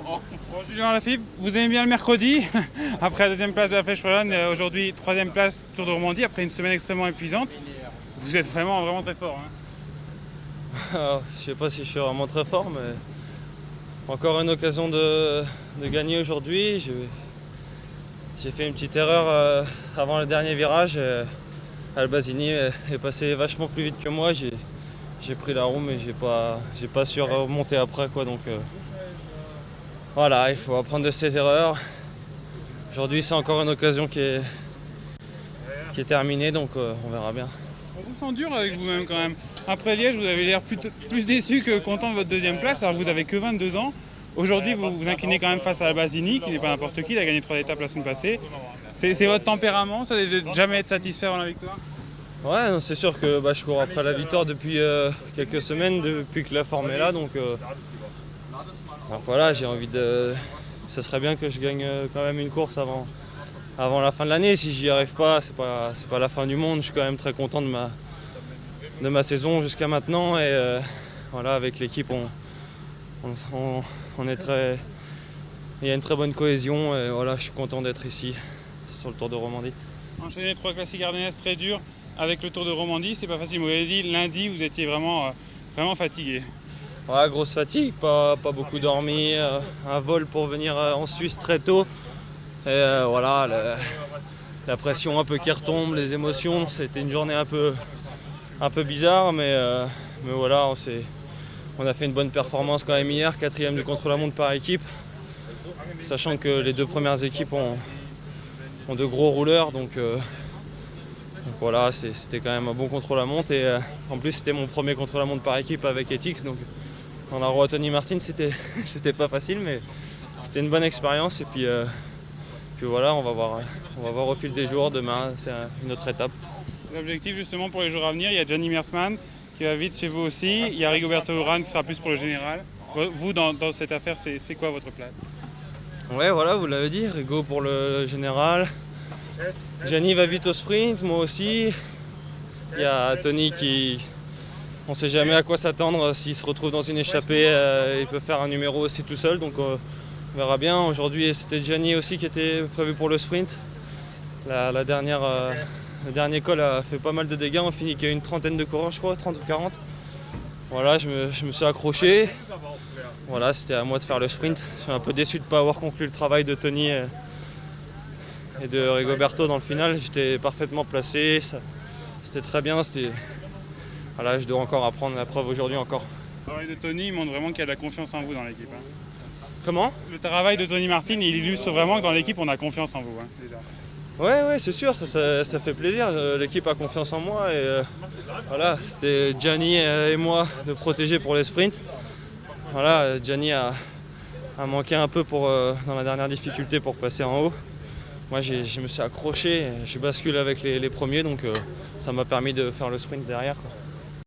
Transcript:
Bon, Julien Alaphilippe, vous aimez bien le mercredi. Après la deuxième place de la Flèche Wallonne, aujourd'hui troisième place Tour de Romandie, après une semaine extrêmement épuisante. Vous êtes vraiment très fort. Alors, je sais pas si je suis vraiment très fort, mais encore une occasion de gagner aujourd'hui. J'ai fait une petite erreur avant le dernier virage. Albazini est passé vachement plus vite que moi. J'ai pris la roue, mais j'ai pas su remonter après, quoi. Donc voilà, il faut apprendre de ses erreurs. Aujourd'hui, c'est encore une occasion qui est terminée, donc on verra bien. On vous sent dur avec vous-même quand même. Après Liège, vous avez l'air plus déçu que content de votre deuxième place, alors que vous avez que 22 ans. Aujourd'hui, vous vous inclinez quand même face à Albazini, qui n'est pas n'importe qui, il a gagné 3 étapes la semaine passée. C'est votre tempérament, ça, de jamais être satisfait avant la victoire? Ouais, non, c'est sûr que je cours après la victoire depuis quelques semaines, depuis que la forme est là. Donc voilà, j'ai envie de. Ça serait bien que je gagne quand même une course avant la fin de l'année. Si j'y arrive pas, c'est pas la fin du monde. Je suis quand même très content de ma saison jusqu'à maintenant. Et voilà, avec l'équipe, on est très. Il y a une très bonne cohésion. Et voilà, je suis content d'être ici sur le Tour de Romandie. Enchaîner 3 classiques ardennaises très durs avec le Tour de Romandie, c'est pas facile. Vous avez dit lundi, vous étiez vraiment fatigué. Ouais, grosse fatigue, pas beaucoup dormi, un vol pour venir en Suisse très tôt. Et voilà, la pression un peu qui retombe, les émotions. C'était une journée un peu bizarre, mais voilà, on a fait une bonne performance quand même hier, 4e du contre-la-montre par équipe. Sachant que les 2 premières équipes ont de gros rouleurs, donc voilà, c'était quand même un bon contre-la-montre. Et en plus, c'était mon premier contre-la-montre par équipe avec Etix. Donc dans la roue à Tony Martin, c'était pas facile, mais c'était une bonne expérience. Et puis voilà, on va voir au fil des jours. Demain, c'est une autre étape. L'objectif justement pour les jours à venir, il y a Gianni Meersman qui va vite chez vous aussi. Il y a Rigoberto Urán qui sera plus pour le général. Vous, dans cette affaire, c'est quoi votre place? Ouais, voilà, vous l'avez dit, Rigo pour le général. Gianni va vite au sprint, moi aussi. Il y a Tony qui... On ne sait jamais à quoi s'attendre. S'il se retrouve dans une échappée, il peut faire un numéro aussi tout seul. Donc on verra bien. Aujourd'hui, c'était Gianni aussi qui était prévu pour le sprint. Le dernier col a fait pas mal de dégâts. On finit qu'il y a une trentaine de coureurs, je crois, 30 ou 40. Voilà, je me suis accroché. Voilà, c'était à moi de faire le sprint. Je suis un peu déçu de ne pas avoir conclu le travail de Tony et de Rigoberto dans le final. J'étais parfaitement placé. C'était très bien. Voilà, je dois encore apprendre la preuve aujourd'hui encore. Le travail de Tony montre vraiment qu'il y a de la confiance en vous dans l'équipe. Comment? Le travail de Tony Martin, il illustre vraiment que dans l'équipe, on a confiance en vous. Déjà. Ouais, c'est sûr, ça fait plaisir. L'équipe a confiance en moi. Et voilà, c'était Gianni et moi de protéger pour les sprints. Voilà, Gianni a manqué un peu dans la dernière difficulté pour passer en haut. Moi, je me suis accroché, je bascule avec les premiers, donc ça m'a permis de faire le sprint derrière, quoi.